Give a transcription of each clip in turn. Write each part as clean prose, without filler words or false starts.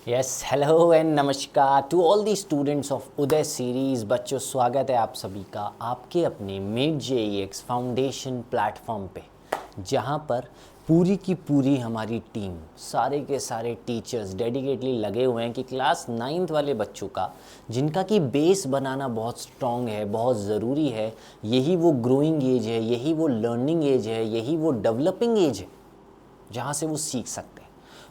Yes, hello and नमस्कार to all the students of Uday series. बच्चों, स्वागत है आप सभी का आपके अपने मीट जेईएक्स फाउंडेशन प्लेटफॉर्म पे, जहाँ पर पूरी की पूरी हमारी टीम, सारे के सारे टीचर्स डेडिकेटली लगे हुए हैं कि क्लास 9th वाले बच्चों का, जिनका कि बेस बनाना बहुत स्ट्रॉन्ग है, बहुत ज़रूरी है। यही वो ग्रोइंग एज है, यही वो लर्निंग एज है, यही वो डेवलपिंग एज है जहाँ से वो सीख सकते हैं।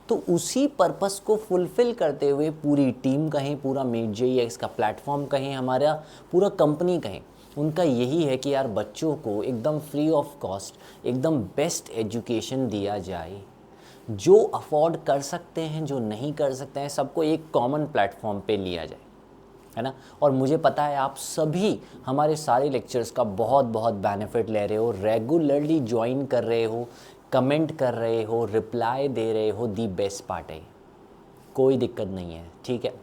तो उसी पर्पस को फुलफ़िल करते हुए पूरी टीम कहें, पूरा मीट जेईएक्स का प्लेटफॉर्म कहें, हमारा पूरा कंपनी कहें, उनका यही है कि यार बच्चों को एकदम फ्री ऑफ कॉस्ट एकदम बेस्ट एजुकेशन दिया जाए। जो अफोर्ड कर सकते हैं, जो नहीं कर सकते हैं, सबको एक कॉमन प्लेटफॉर्म पे लिया जाए, है ना। और मुझे पता है आप सभी हमारे सारे लेक्चर्स का बहुत बहुत बेनिफिट ले रहे हो, रेगुलरली ज्वाइन कर रहे हो, कमेंट कर रहे हो, रिप्लाई दे रहे हो। दी बेस्ट पार्ट है, कोई दिक्कत नहीं है, ठीक है।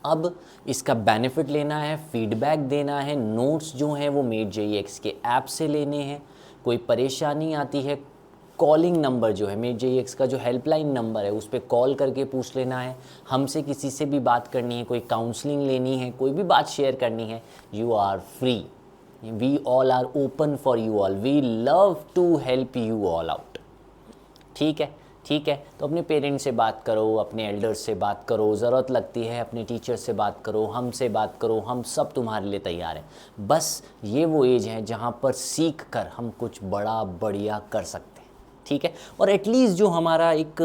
अब इसका बेनिफिट लेना है, फीडबैक देना है, नोट्स जो हैं वो मीट जेईएक्स के ऐप से लेने हैं। कोई परेशानी आती है, कॉलिंग नंबर जो है मीट जेईएक्स का जो हेल्पलाइन नंबर है उस पर कॉल करके पूछ लेना है। हमसे किसी से भी बात करनी है, कोई काउंसलिंग लेनी है, कोई भी बात शेयर करनी है, you are free. We all are open for you all. We love to help you all out. ठीक है, ठीक है। तो अपने पेरेंट्स से बात करो, अपने एल्डर्स से बात करो, ज़रूरत लगती है अपने टीचर से बात करो, हमसे बात करो, हम सब तुम्हारे लिए तैयार हैं। बस ये वो एज है जहाँ पर सीख कर हम कुछ बड़ा बढ़िया कर सकते हैं, ठीक है। और एटलीस्ट जो हमारा एक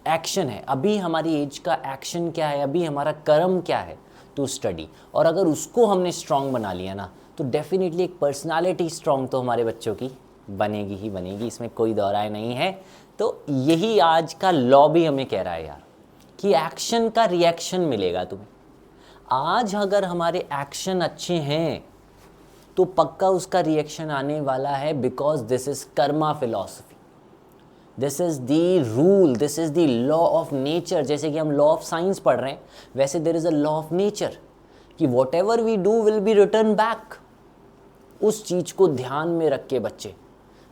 एक्शन है, अभी हमारी एज का एक्शन क्या है, अभी हमारा कर्म क्या है, टू स्टडी। और अगर उसको हमने स्ट्रॉन्ग बना लिया ना, तो डेफिनेटली एक पर्सनालिटी स्ट्रॉन्ग तो हमारे बच्चों की बनेगी ही बनेगी, इसमें कोई दो राय नहीं है। तो यही आज का लॉ भी हमें कह रहा है यार, कि एक्शन का रिएक्शन मिलेगा तुम्हें। आज अगर हमारे एक्शन अच्छे हैं तो पक्का उसका रिएक्शन आने वाला है, because this is Karma philosophy, this is the rule, this is the law of nature. जैसे कि हम लॉ ऑफ साइंस पढ़ रहे हैं, वैसे there is a law of nature कि whatever we do will be return back. उस चीज़ को ध्यान में रख के बच्चे,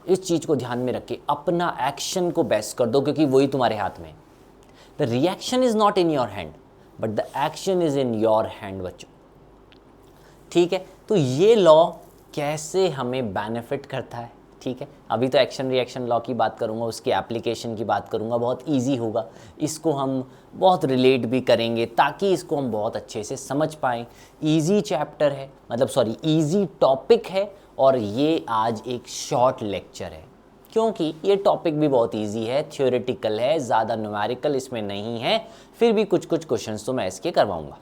इस चीज़ को ध्यान में रख के अपना एक्शन को बेस्ट कर दो, क्योंकि वही तुम्हारे हाथ में है। The reaction is not in your hand, but the action is in your hand बच्चों, ठीक है। तो ये लॉ कैसे हमें बेनिफिट करता है, ठीक है। अभी तो एक्शन रिएक्शन लॉ की बात करूंगा, उसकी एप्लीकेशन की बात करूंगा, बहुत इजी होगा, इसको हम बहुत रिलेट भी करेंगे ताकि इसको हम बहुत अच्छे से समझ पाएँ। इजी चैप्टर है, मतलब सॉरी इजी टॉपिक है, और ये आज एक शॉर्ट लेक्चर है क्योंकि ये टॉपिक भी बहुत इजी है, थ्योरेटिकल है, ज़्यादा न्यूमेरिकल इसमें नहीं है, फिर भी कुछ कुछ क्वेश्चंस तो मैं इसके करवाऊँगा।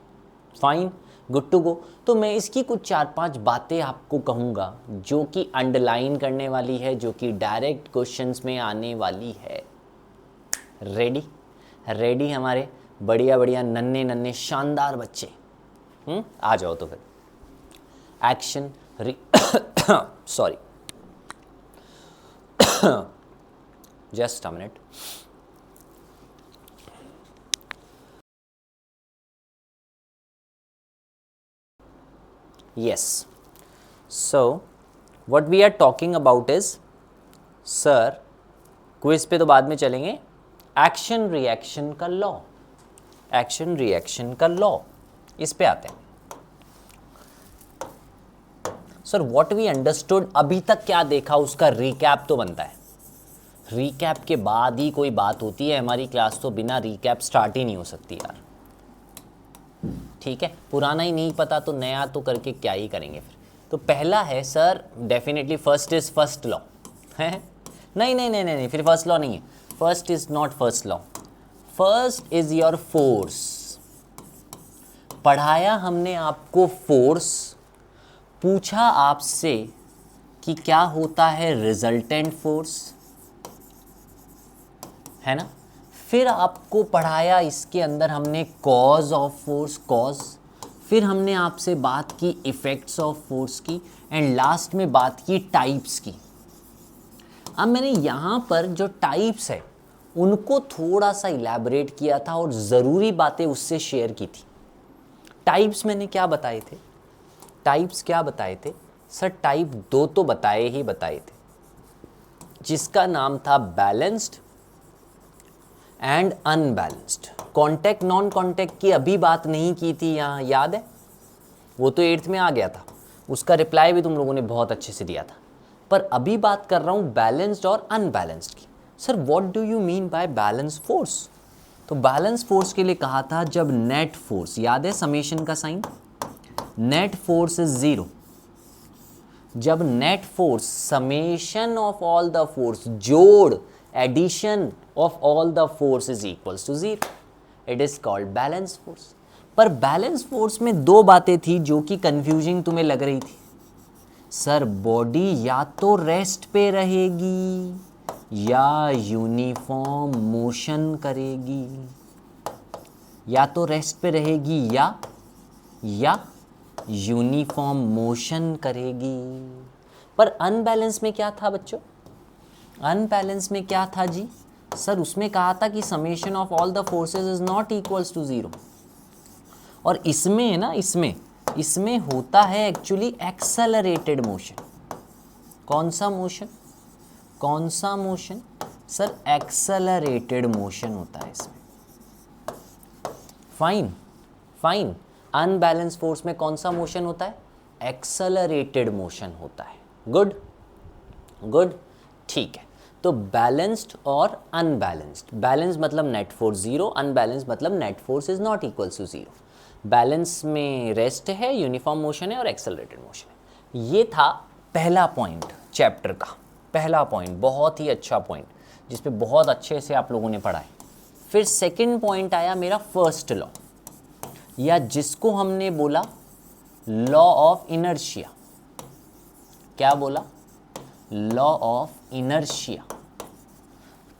Fine, good to go. तो मैं इसकी कुछ 4-5 बातें आपको कहूँगा जो कि अंडरलाइन करने वाली है, जो कि डायरेक्ट क्वेश्चंस में आने वाली है। रेडी रेडी हमारे बढ़िया बढ़िया नन्हे नन्हे शानदार बच्चे, आ जाओ तो फिर action sorry just a minute. Yes. So, what we are talking about is, sir quiz पे तो बाद में चलेंगे, एक्शन रिएक्शन का लॉ, एक्शन रिएक्शन का लॉ, इस पे आते हैं। सर व्हाट वी अंडरस्टूड, अभी तक क्या देखा उसका रिकैप तो बनता है। रिकैप के बाद ही कोई बात होती है, हमारी क्लास तो बिना रिकैप स्टार्ट ही नहीं हो सकती यार, ठीक है। पुराना ही नहीं पता तो नया तो करके क्या ही करेंगे फिर। तो पहला है sir, definitely first is first law है। नहीं नहीं नहीं नहीं, फिर फर्स्ट लॉ नहीं है, first is not first law, first is your force. पढ़ाया हमने आपको फोर्स, पूछा आपसे कि क्या होता है रिजल्टेंट फोर्स, है ना। फिर आपको पढ़ाया इसके अंदर हमने कॉज ऑफ फोर्स, कॉज, फिर हमने आपसे बात की इफेक्ट्स ऑफ फोर्स की, एंड लास्ट में बात की टाइप्स की। अब मैंने यहाँ पर जो टाइप्स है उनको थोड़ा सा इलैबोरेट किया था और ज़रूरी बातें उससे शेयर की थी। टाइप्स मैंने क्या बताए थे, टाइप्स क्या बताए थे सर, टाइप 2 तो बताए थे, जिसका नाम था balanced and unbalanced. Contact non contact की अभी बात नहीं की थी यहाँ, याद है? वो तो 8th में आ गया था, उसका रिप्लाई भी तुम लोगों ने बहुत अच्छे से दिया था। पर अभी बात कर रहा हूँ बैलेंस्ड और अनबैलेंस्ड की। Sir what do you mean by balance force? तो बैलेंस फोर्स के लिए कहा था जब नेट फोर्स, याद है समेशन का साइन, नेट फोर्स इज 0। जब net force summation of all the force, जोड़, addition of all the force is equals to 0, it is called balance force. पर बैलेंस फोर्स में दो बातें थी जो कि कंफ्यूजिंग तुम्हें लग रही थी। सर बॉडी या तो रेस्ट पे रहेगी या यूनिफॉर्म मोशन करेगी, या तो रेस्ट पे रहेगी या यूनिफॉर्म मोशन करेगी। पर अनबैलेंस में क्या था बच्चों? अनबैलेंस में क्या था जी? सर उसमें कहा था कि summation of all the forces is not equals to 0। और इसमें ना, इसमें होता है एक्चुअली एक्सेलरेटेड मोशन। कौन सा मोशन? कौन सा मोशन? सर एक्सेलरेटेड मोशन होता है इसमें। फाइन। अनबैलेंस फोर्स में कौन सा मोशन होता है? एक्सेलरेटेड मोशन होता है। गुड, ठीक है। तो बैलेंस्ड और अनबैलेंस्ड, बैलेंस मतलब नेट फोर्स 0, अनबैलेंस मतलब net force is not equals to 0। Balance में रेस्ट है, यूनिफॉर्म मोशन है और एक्सेलरेटेड मोशन है। ये था पहला पॉइंट चैप्टर का, पहला पॉइंट, बहुत ही अच्छा पॉइंट जिस पे बहुत अच्छे से आप लोगों ने पढ़ा है। फिर सेकंड पॉइंट आया मेरा फर्स्ट लॉ, या जिसको हमने बोला लॉ ऑफ इनर्शिया। क्या बोला? Law of inertia.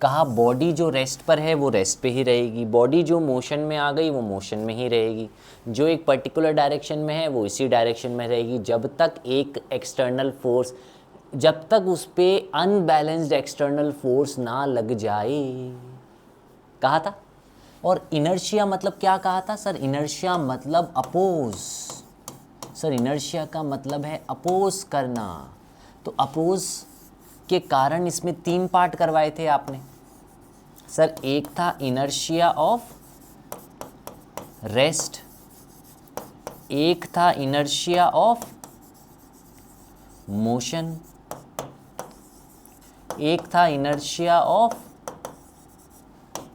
कहा बॉडी जो रेस्ट पर है वो रेस्ट पे ही रहेगी, बॉडी जो मोशन में आ गई वो मोशन में ही रहेगी, जो एक पर्टिकुलर डायरेक्शन में है वो इसी डायरेक्शन में रहेगी, जब तक एक एक्सटर्नल फोर्स, जब तक उस पर अनबैलेंस्ड एक्सटर्नल फोर्स ना लग जाए, कहा था। और इनर्शिया मतलब क्या कहा था? सर इनर्शिया मतलब अपोज। सर इनर्शिया का मतलब है अपोज करना। तो अपोज के कारण इसमें 3 पार्ट करवाए थे आपने। सर एक था इनर्शिया ऑफ रेस्ट, एक था इनर्शिया ऑफ मोशन, एक था इनर्शिया ऑफ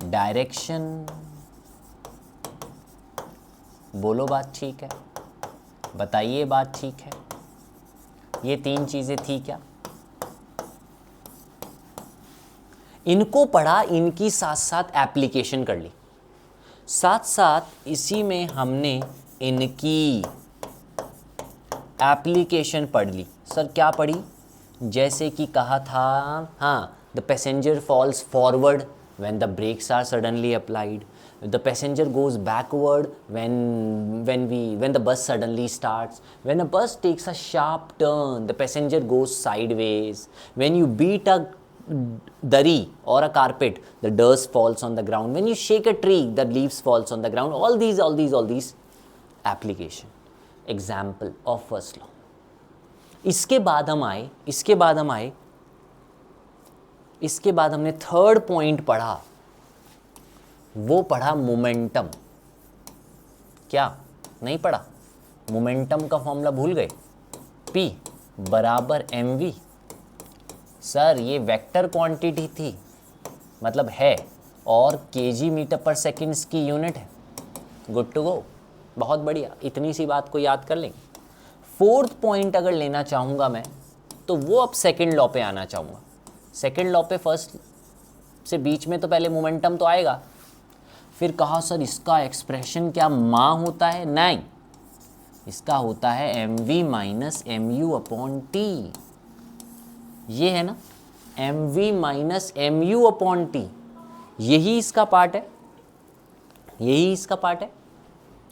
डायरेक्शन। बोलो बात ठीक है? बताइए बात ठीक है? ये 3 चीजें थी क्या? इनको पढ़ा, इनकी साथ साथ एप्लीकेशन कर ली, साथ साथ इसी में हमने इनकी एप्लीकेशन पढ़ ली। सर क्या पढ़ी? जैसे कि कहा था, हाँ, the passenger falls forward when the brakes are suddenly applied, the passenger goes backward when the bus suddenly starts, when a bus takes a sharp turn the passenger goes sideways, when you beat a dari or a carpet the dust falls on the ground, when you shake a tree the leaves falls on the ground. all these application, example of first law. इसके बाद हमने third point पढ़ा, वो पढ़ा momentum. क्या नहीं पढ़ा? Momentum का फॉर्मूला भूल गए? P बराबर mv। सर ये वेक्टर क्वांटिटी थी, मतलब है, और kg मीटर पर सेकेंड्स की यूनिट है। गुड टू गो, बहुत बढ़िया, इतनी सी बात को याद कर लेंगे। फोर्थ पॉइंट अगर लेना चाहूँगा मैं, तो वो अब सेकेंड लॉ पे आना चाहूँगा। सेकेंड लॉ पे फर्स्ट से बीच में तो पहले मोमेंटम तो आएगा। फिर कहा सर इसका एक्सप्रेशन क्या माँ होता है? नहीं, इसका होता है mv minus mu upon t। ये है ना, mv minus mu upon t, यही इसका पार्ट है,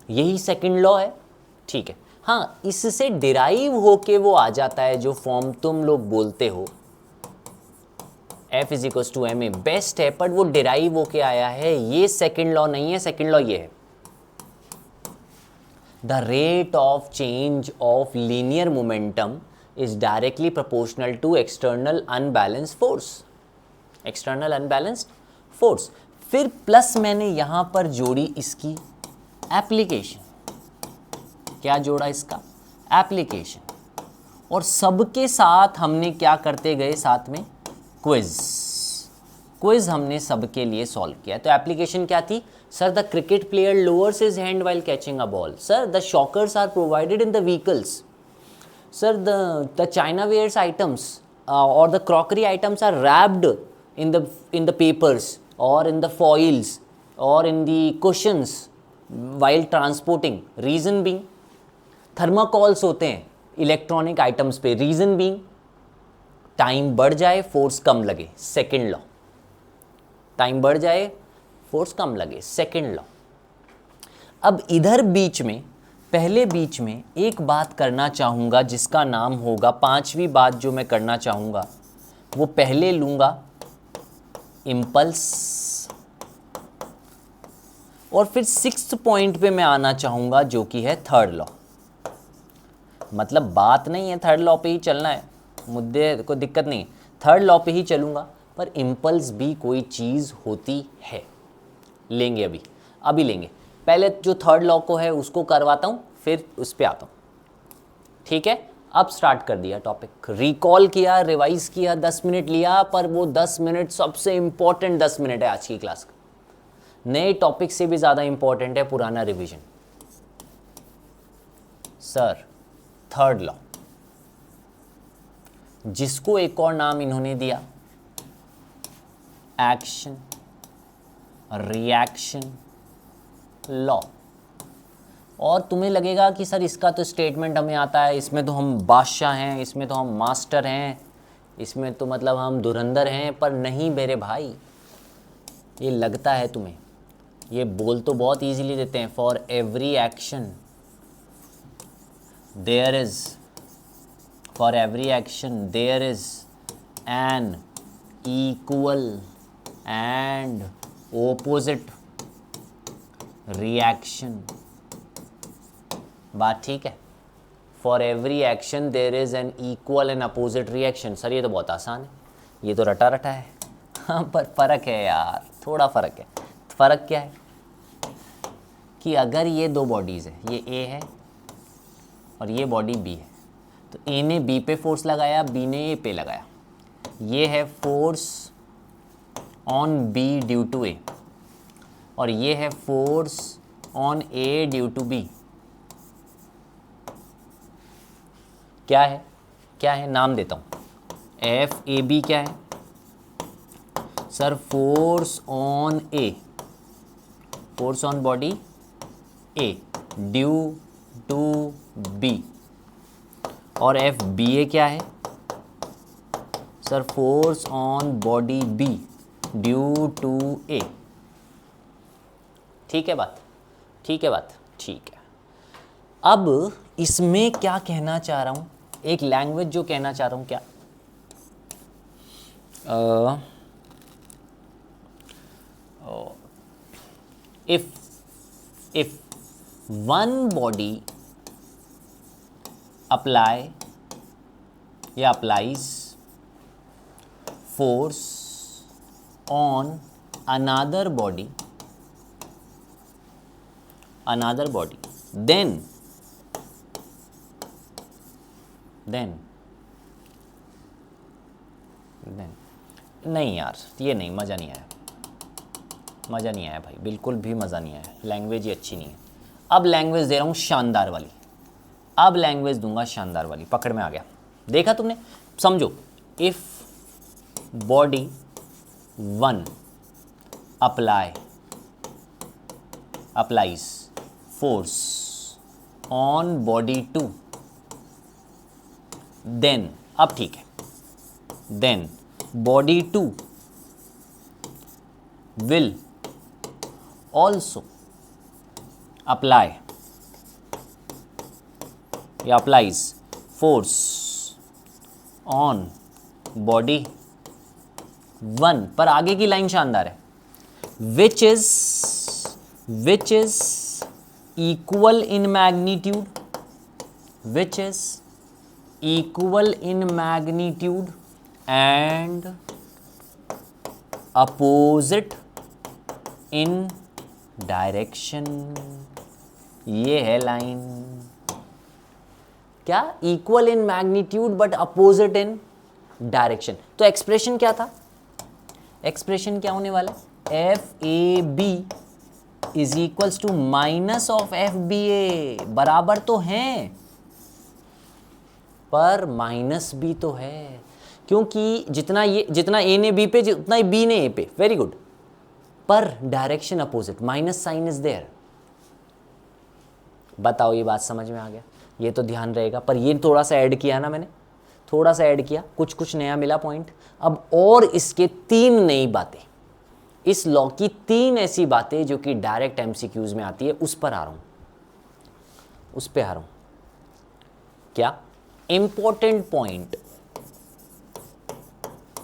यही सेकंड लॉ है। ठीक है, हाँ, इससे डिराइव होके वो आ जाता है जो फॉर्म तुम लोग बोलते हो F is equals to m a, best है, पर वो डिराइव होके आया है। ये सेकेंड लॉ नहीं है, सेकेंड लॉ ये है, the rate of change of linear momentum is directly proportional to external unbalanced force. फिर प्लस मैंने यहां पर जोड़ी इसकी एप्लीकेशन। क्या जोड़ा? इसका एप्लीकेशन। और सबके साथ हमने क्या करते गए? साथ में क्विज हमने सबके लिए सॉल्व किया। तो एप्लीकेशन क्या थी? Sir, the cricket player lowers his hand while catching a ball. Sir, the shockers are provided in the vehicles. Sir, the chinawares items or the crockery items are wrapped in the papers or in the foils or in the cushions while transporting. Reason being, थर्माकोल्स होते हैं electronic items पे। Reason being, time बढ़ जाए force कम लगे, second law. Time बढ़ जाए force कम लगे, second law. अब इधर बीच में, पहले बीच में एक बात करना चाहूँगा जिसका नाम होगा, पांचवी बात जो मैं करना चाहूँगा वो पहले लूँगा इम्पल्स, और फिर सिक्स्थ पॉइंट पे मैं आना चाहूँगा जो कि है थर्ड लॉ। मतलब बात नहीं है थर्ड लॉ पे ही चलना है, मुद्दे को दिक्कत नहीं, थर्ड लॉ पे ही चलूँगा, पर इम्पल्स भी कोई चीज़ होती है। लेंगे अभी लेंगे। पहले जो थर्ड लॉ को है उसको करवाता हूँ, फिर उस पर आता हूँ। ठीक है, अब स्टार्ट कर दिया टॉपिक, रिकॉल किया, रिवाइज किया, 10 मिनट लिया, पर वो 10 मिनट सबसे इंपॉर्टेंट 10 मिनट है आज की क्लास का। नए टॉपिक से भी ज़्यादा इंपॉर्टेंट है पुराना रिवीजन। सर, थर्ड लॉ, जिसको एक और नाम इन्होंने दिया एक्शन रिएक्शन लॉ। और तुम्हें लगेगा कि सर इसका तो स्टेटमेंट हमें आता है, इसमें तो हम बादशाह हैं, इसमें तो हम मास्टर हैं, इसमें तो मतलब हम धुरंधर हैं। पर नहीं मेरे भाई, ये लगता है तुम्हें, ये बोल तो बहुत इजीली देते हैं, for every action there is, for every action there is an equal and opposite reaction. बात ठीक है? For every action there is an equal and opposite reaction. Sir ये तो बहुत आसान है, ये तो रटा रटा है। हाँ, पर फ़र्क है यार, थोड़ा फ़र्क है। फ़र्क क्या है कि अगर ये दो बॉडीज़ है, ये ए है और ये बॉडी बी है, तो ए ने बी पे फोर्स लगाया, बी ने ए पे लगाया। ये है force on B due to A, और ये है force on A due to B. क्या है? क्या है? नाम देता हूँ, एफ ए बी क्या है? Sir, force on A, force on body A due to B. और एफ बी ए क्या है? Sir, force on body B due to A. ठीक है बात? ठीक है बात? ठीक है। अब इसमें क्या कहना चाह रहा हूँ, एक लैंग्वेज जो कहना चाह रहा हूँ, क्या if one body applies force on another body, then नहीं यार, ये नहीं, मज़ा नहीं आया, मज़ा नहीं आया भाई, बिल्कुल भी मज़ा नहीं आया। लैंग्वेज ही अच्छी नहीं है। अब लैंग्वेज दे रहा हूँ शानदार वाली, अब लैंग्वेज दूंगा शानदार वाली। पकड़ में आ गया? देखा तुमने? समझो, if body one applies force on body two, then, अब ठीक है, then body two will also apply या applies force on body one. पर आगे की लाइन शानदार है, which is equal in magnitude, which is equal in magnitude and opposite in direction, ये है लाइन। क्या? Equal in magnitude but opposite in direction. तो एक्सप्रेशन क्या था? एक्सप्रेशन क्या होने वाला? F A B is equals to minus of F B A. बराबर तो हैं, पर माइनस भी तो है, क्योंकि जितना ए ने बी पे, जितना बी ने ए पे। Very good. पर direction opposite, minus sign is there. बताओ, ये बात समझ में आ गया? ये तो ध्यान रहेगा, पर ये थोड़ा सा ऐड किया ना मैंने, थोड़ा सा ऐड किया, कुछ नया मिला पॉइंट। अब और इसके 3 नई बातें, इस लॉ की 3 ऐसी बातें जो कि डायरेक्ट एमसीक्यूज में आती है, उस पर आ रहा हूं, उस पे आ रहा हूं। क्या? Important point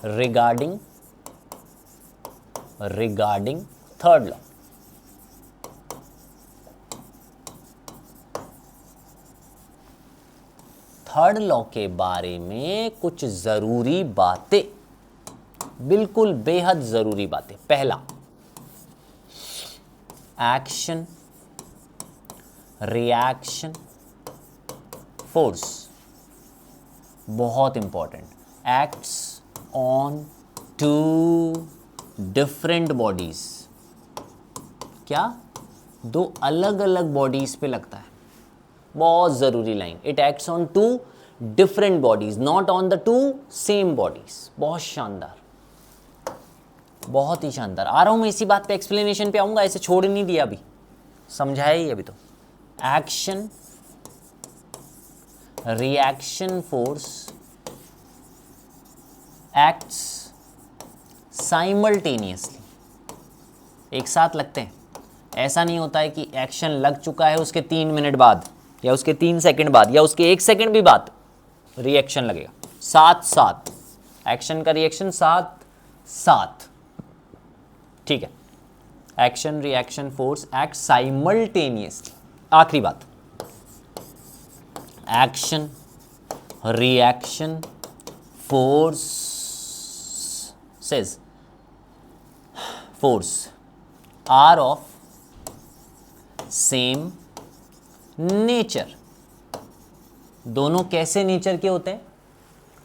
regarding third law. Third law के बारे में कुछ जरूरी बातें, बिल्कुल बेहद जरूरी बातें। पहला, एक्शन रिएक्शन फोर्स, बहुत important. Acts on 2 different bodies. क्या? 2 अलग अलग बॉडीज पे लगता है। बहुत जरूरी line. It acts on 2 different bodies, not on the 2 same bodies. बहुत शानदार, बहुत ही शानदार। आ रहा हूं मैं इसी बात पे, एक्सप्लेनेशन पे आऊंगा, ऐसे छोड़ नहीं दिया अभी, समझाया ही अभी तो। Action reaction force acts simultaneously, एक साथ लगते हैं। ऐसा नहीं होता है कि एक्शन लग चुका है, उसके 3 मिनट बाद या उसके 3 सेकंड बाद या उसके 1 सेकंड भी बाद रिएक्शन लगेगा। साथ साथ एक्शन का रिएक्शन साथ साथ, ठीक है। Action reaction force act simultaneously. आखिरी बात, action reaction force are of same nature. दोनों कैसे नेचर के होते हैं?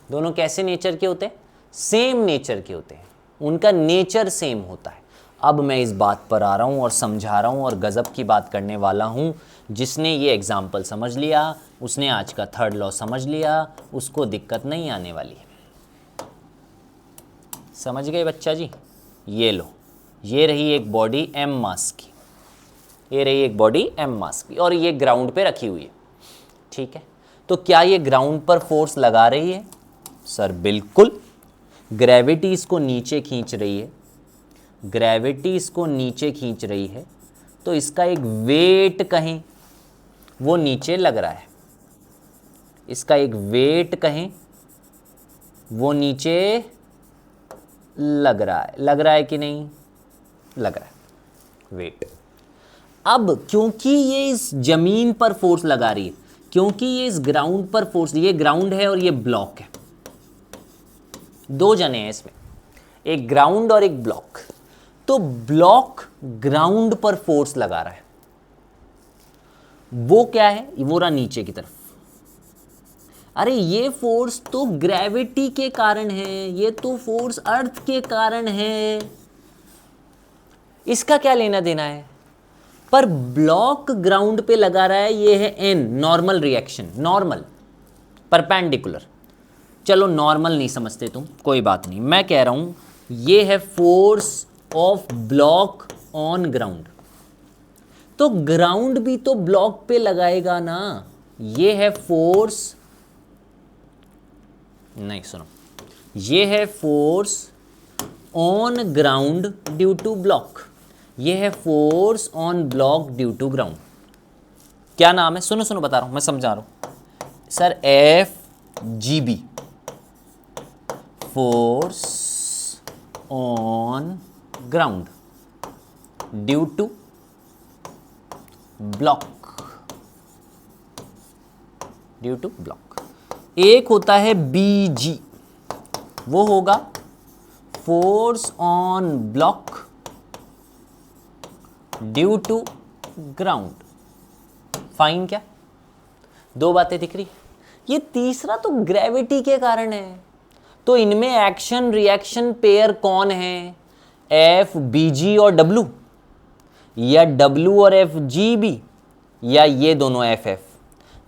दोनों कैसे नेचर के होते हैं? सेम नेचर के होते हैं, उनका नेचर सेम होता है। अब मैं इस बात पर आ रहा हूं और समझा रहा हूं और गजब की बात करने वाला हूं। जिसने ये एग्जाम्पल समझ लिया, उसने आज का थर्ड लॉ समझ लिया, उसको दिक्कत नहीं आने वाली है। समझ गए बच्चा जी? ये लो, ये रही एक बॉडी एम मास की, ये रही एक बॉडी एम मास की, और ये ग्राउंड पे रखी हुई है, ठीक है। तो क्या ये ग्राउंड पर फोर्स लगा रही है? सर बिल्कुल। ग्रेविटी इसको नीचे खींच रही है, ग्रेविटी इसको नीचे खींच रही है, तो इसका एक वेट कहें वो नीचे लग रहा है, इसका एक वेट कहें वो नीचे लग रहा है कि नहीं? लग रहा है, वेट। अब क्योंकि ये इस जमीन पर फोर्स लगा रही है, क्योंकि ये इस ग्राउंड पर फोर्स, ये ग्राउंड है और ये ब्लॉक है, 2 जने हैं इसमें, एक ग्राउंड और एक ब्लॉक। तो ब्लॉक ग्राउंड पर फोर्स लगा रहा है, वो क्या है? वो रहा नीचे की तरफ। अरे ये फोर्स तो ग्रेविटी के कारण है, ये तो फोर्स अर्थ के कारण है, इसका क्या लेना देना है? पर ब्लॉक ग्राउंड पे लगा रहा है, ये है N, normal reaction, normal perpendicular. चलो नॉर्मल नहीं समझते तुम, कोई बात नहीं, मैं कह रहा हूं ये है force of block on ground. तो ग्राउंड भी तो ब्लॉक पे लगाएगा ना, ये है फोर्स, नहीं सुनो, ये है force on ground due to block, ये है force on block due to ground. क्या नाम है? सुनो सुनो बता रहा हूं, मैं समझा रहा हूं sir. FGB, force on ground due to block, due to block. एक होता है BG, वो होगा force on block due to ground. Fine, क्या दो बातें दिख रही? ये तीसरा तो ग्रेविटी के कारण है। तो इनमें एक्शन रिएक्शन पेयर कौन है? एफ बी जी और डब्लू, या डब्लू और एफ जी बी, या ये दोनों एफ एफ।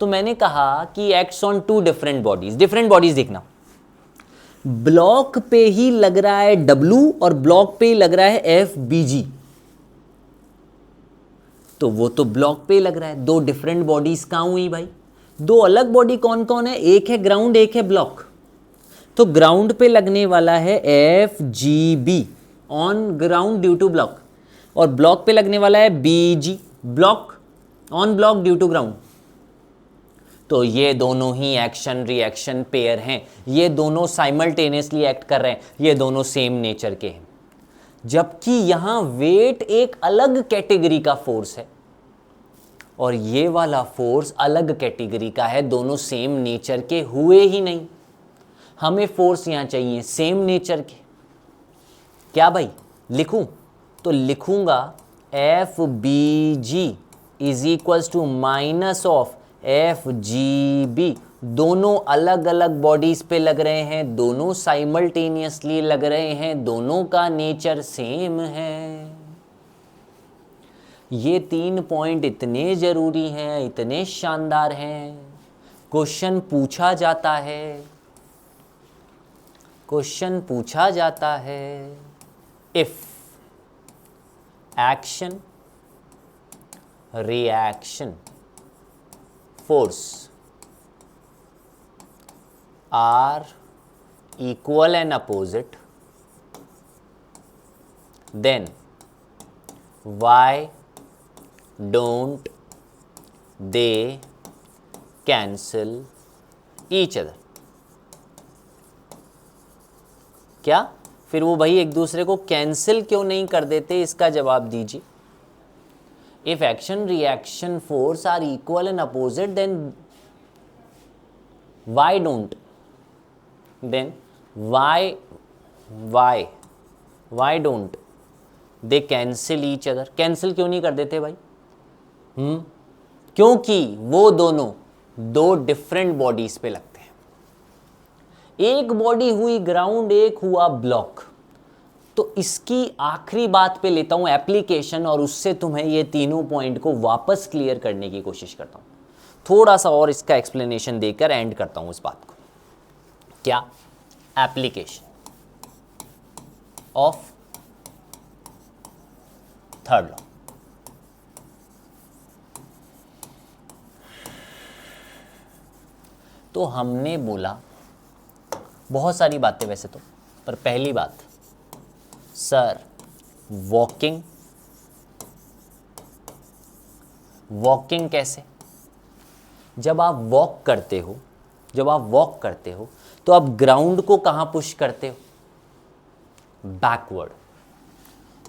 तो मैंने कहा कि acts on two different bodies. Different bodies देखना, ब्लॉक पे ही लग रहा है डब्लू और ब्लॉक पे ही लग रहा है एफ बी जी। तो वो तो ब्लॉक पे ही लग रहा है। दो डिफरेंट बॉडीज कहां हुई भाई? दो अलग बॉडी कौन कौन है? एक है ग्राउंड, एक है ब्लॉक। तो ग्राउंड पे लगने वाला है F G B on ground due to block, और ब्लॉक पे लगने वाला है B G block on block due to ground. तो ये दोनों ही एक्शन रिएक्शन पेयर हैं, ये दोनों साइमल्टेनियसली एक्ट कर रहे हैं, ये दोनों सेम नेचर के हैं। जबकि यहां वेट एक अलग कैटेगरी का फोर्स है और ये वाला फोर्स अलग कैटेगरी का है, दोनों सेम नेचर के हुए ही नहीं। हमें फोर्स यहां चाहिए सेम नेचर के। क्या भाई लिखूं? तो लिखूंगा F B G is equals to minus of F G B. दोनों अलग अलग बॉडीज पे लग रहे हैं, दोनों साइमल्टेनियसली लग रहे हैं, दोनों का नेचर सेम है। ये 3 पॉइंट इतने जरूरी हैं, इतने शानदार हैं। क्वेश्चन पूछा जाता है, क्वेश्चन पूछा जाता है। If action reaction force are equal and opposite, then why don't they cancel each other? क्या फिर वो भाई एक दूसरे को कैंसिल क्यों नहीं कर देते? इसका जवाब दीजिए। If action reaction force are equal and opposite, then why don't? Then why don't they cancel each other? Cancel क्यों नहीं कर देते भाई? क्योंकि वो दोनों दो डिफरेंट बॉडीज पे लगते हैं। एक बॉडी हुई ग्राउंड, एक हुआ ब्लॉक। तो इसकी आखिरी बात पे लेता हूं एप्लीकेशन, और उससे तुम्हें ये तीनों पॉइंट को वापस क्लियर करने की कोशिश करता हूं। थोड़ा सा और इसका एक्सप्लेनेशन देकर एंड करता हूं इस बात को। क्या? Application of third law. तो हमने बोला बहुत सारी बातें वैसे तो, पर पहली बात, सर वॉकिंग कैसे? जब आप वॉक करते हो तो आप ग्राउंड को कहां पुश करते हो? बैकवर्ड।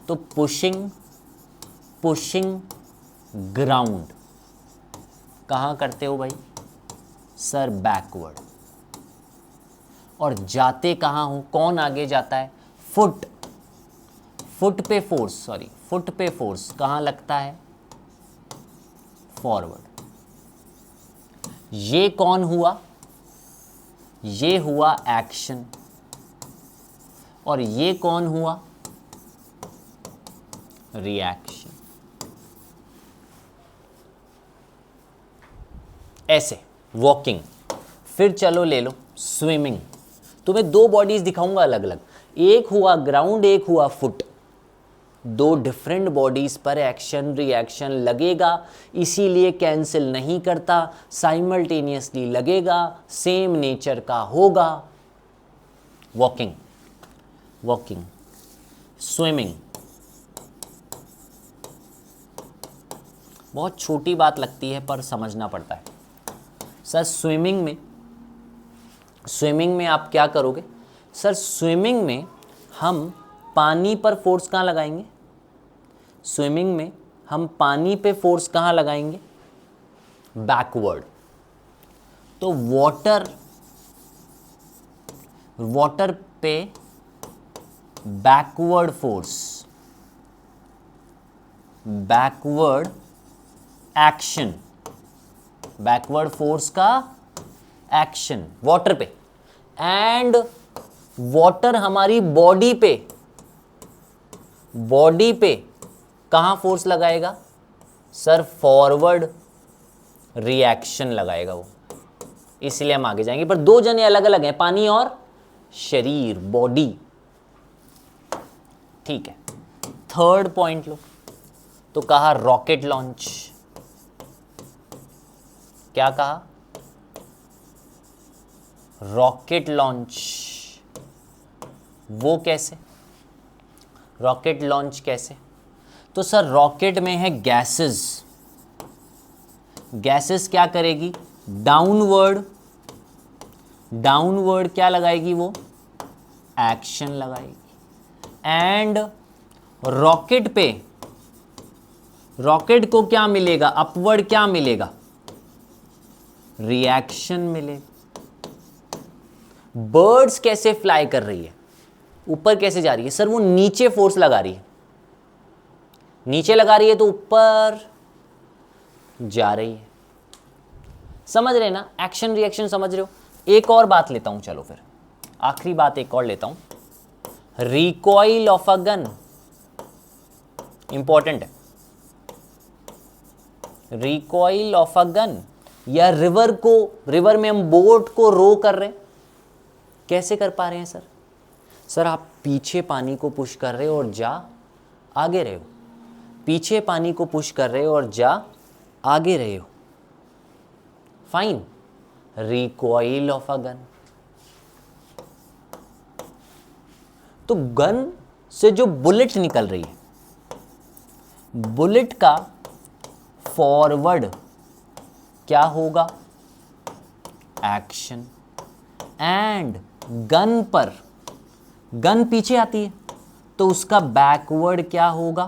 तो पुशिंग ग्राउंड कहां करते हो भाई? Sir backward. और जाते कहां हो? कौन आगे जाता है? फुट पे फोर्स कहां लगता है? फॉरवर्ड। ये कौन हुआ? ये हुआ एक्शन। और ये कौन हुआ? रिएक्शन। ऐसे वॉकिंग। फिर चलो ले लो स्विमिंग। तुम्हें दो बॉडीज दिखाऊंगा अलग अलग, एक हुआ ग्राउंड, एक हुआ फुट। दो डिफरेंट बॉडीज पर एक्शन रिएक्शन लगेगा, इसीलिए कैंसिल नहीं करता, साइमल्टेनियसली लगेगा, सेम नेचर का होगा। Walking, swimming. बहुत छोटी बात लगती है पर समझना पड़ता है। सर स्विमिंग में आप क्या करोगे? सर स्विमिंग में हम पानी पर फोर्स कहाँ लगाएंगे? स्विमिंग में हम पानी पे फोर्स कहाँ लगाएंगे? बैकवर्ड। तो वाटर पे backward force backward action, backward force का एक्शन वाटर पे, एंड वाटर हमारी बॉडी पे, बॉडी पे कहां फोर्स लगाएगा सर, फॉरवर्ड रिएक्शन लगाएगा वो, इसलिए हम आगे जाएंगे। पर दो जने अलग अलग हैं, पानी और शरीर, बॉडी। ठीक है, थर्ड पॉइंट लो, तो कहा रॉकेट लॉन्च। क्या कहा, रॉकेट लॉन्च। वो कैसे, रॉकेट लॉन्च कैसे, तो सर रॉकेट में है गैसेस, गैसेस क्या करेगी, डाउनवर्ड, डाउनवर्ड क्या लगाएगी वो, एक्शन लगाएगी, एंड रॉकेट पे, रॉकेट को क्या मिलेगा, अपवर्ड क्या मिलेगा, रिएक्शन मिलेगा। बर्ड्स कैसे फ्लाई कर रही है, ऊपर कैसे जा रही है सर, वो नीचे फोर्स लगा रही है, नीचे लगा रही है तो ऊपर जा रही है। समझ रहे ना, एक्शन रिएक्शन समझ रहे हो। एक और बात लेता हूं, चलो फिर आखिरी बात एक और लेता हूं, recoil of a gun important है। रिकॉइल ऑफ अ गन, या रिवर को, रिवर में हम बोट को रो कर रहे हैं, कैसे कर पा रहे हैं सर, सर आप पीछे पानी को पुश कर रहे हो और जा आगे रहे हो, पीछे पानी को पुश कर रहे हो और जा आगे रहे हो, fine, recoil of a gun. तो गन से जो बुलेट निकल रही है, बुलेट का फॉरवर्ड क्या होगा, एक्शन, एंड गन पर, गन पीछे आती है तो उसका बैकवर्ड क्या होगा,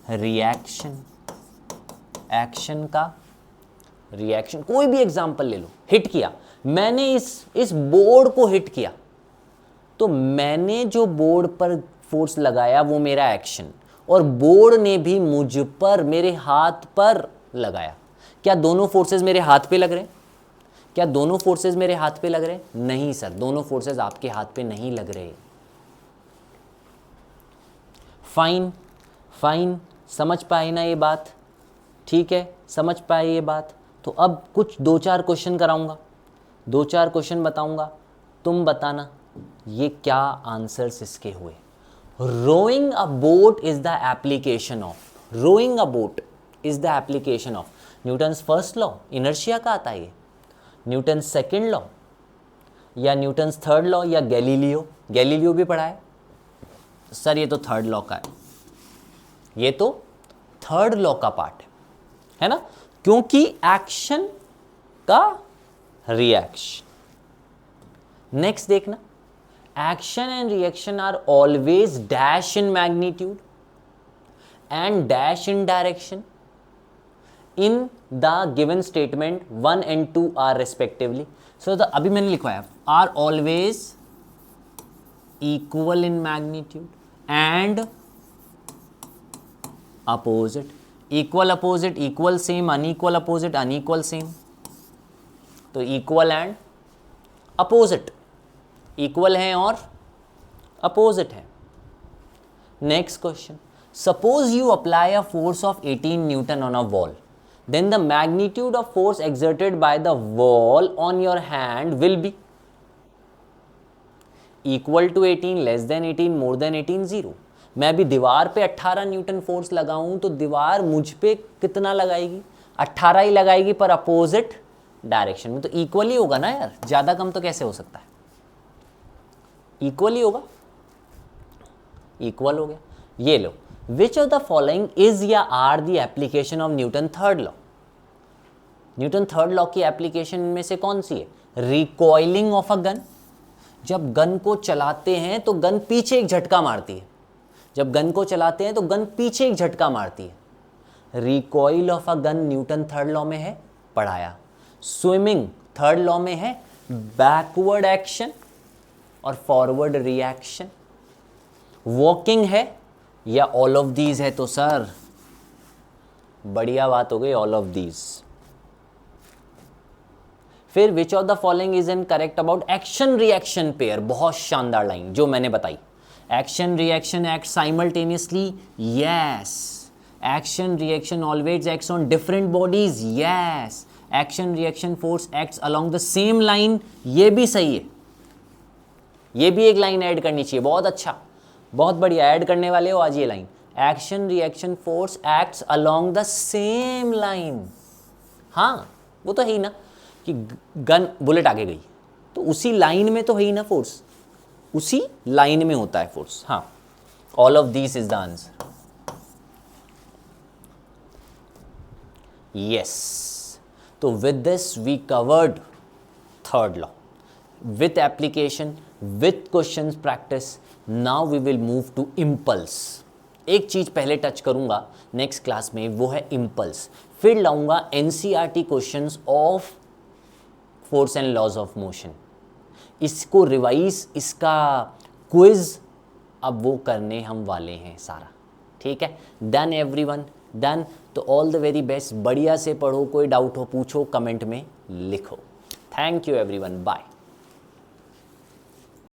रिएक्शन, एक्शन का रिएक्शन। कोई भी एग्जांपल ले लो, हिट किया मैंने, इस बोर्ड को हिट किया, तो मैंने जो बोर्ड पर फोर्स लगाया वो मेरा एक्शन, और बोर्ड ने भी मुझ पर, मेरे हाथ पर लगाया। क्या दोनों फोर्सेस मेरे हाथ पे लग रहे हैं, क्या दोनों फोर्सेस मेरे हाथ पे लग रहे हैं, नहीं सर, दोनों फोर्सेस आपके हाथ पे नहीं लग रहे। फाइन, फाइन, समझ पाए ना ये बात, ठीक है, समझ पाए ये बात। तो अब कुछ दो चार क्वेश्चन कराऊंगा, दो चार क्वेश्चन बताऊंगा, तुम बताना ये क्या आंसर्स इसके हुए। Rowing a boat is the application of, rowing a boat is the application of Newton's first law, inertia का आता है ये, न्यूटन सेकेंड लॉ, या न्यूटन्स थर्ड लॉ, या गैलीलियो, गैलीलियो भी पढ़ा है सर, ये तो थर्ड लॉ का है, ये तो थर्ड लॉ का पार्ट है ना, क्योंकि एक्शन का रिएक्शन। नेक्स्ट देखना, action and reaction are always dash in magnitude and dash in direction in the given statement 1 and 2 are respectively. So the अभी मैंने लिखवाया are always equal in magnitude and opposite, equal opposite, equal same, unequal opposite, unequal same. तो equal and opposite, equal हैं और opposite हैं। Next question, suppose you apply a force of 18 Newton on a wall, then the magnitude of force exerted by the wall on your hand will be equal to 18, less than 18, more than 18, 0। मैं अभी दीवार पे 18 Newton force लगाऊं तो दीवार मुझ पे कितना लगाएगी, 18 ही लगाएगी, पर अपोजिट डायरेक्शन में। तो इक्वल ही होगा ना यार, ज्यादा कम तो कैसे हो सकता है, इक्वल ही होगा, इक्वल हो गया। ये लो, which of the following is या are the application of Newton third law, Newton third law की एप्लीकेशन में से कौन सी है, रिकॉइलिंग ऑफ अ गन, जब गन को चलाते हैं तो गन पीछे एक झटका मारती है, जब गन को चलाते हैं तो गन पीछे एक झटका मारती है। Recoil of a gun Newton third law में है, पढ़ाया। स्विमिंग थर्ड लॉ में है, बैकवर्ड एक्शन और फॉरवर्ड रिएक्शन। वॉकिंग है या ऑल ऑफ दीज है तो सर बढ़िया बात हो गई, ऑल ऑफ दीज। फिर which of the following is incorrect about action reaction pair, बहुत शानदार लाइन जो मैंने बताई। Action reaction act simultaneously, yes. Action reaction always acts on different bodies, yes. Action reaction force acts along the same line, ये भी सही है। ये भी एक लाइन ऐड करनी चाहिए, बहुत अच्छा, बहुत बढ़िया, ऐड करने वाले हो आज ये line. Action reaction force acts along the same line. हाँ वो तो है ही ना कि गन बुलेट आगे गई तो उसी लाइन में तो है ही ना फोर्स, उसी लाइन में होता है फोर्स। हाँ, all of this is the answer, yes. तो with this we covered third law with application, with questions practice. Now we will move to impulse. एक चीज पहले टच करूंगा नेक्स्ट क्लास में, वो है इम्पल्स। फिर लाऊंगा NCERT questions of force and laws of motion, इसको रिवाइज, इसका क्विज अब वो करने हम वाले हैं सारा, ठीक है। Done everyone, done. तो ऑल द वेरी बेस्ट, बढ़िया से पढ़ो, कोई डाउट हो पूछो, कमेंट में लिखो। Thank you everyone, bye.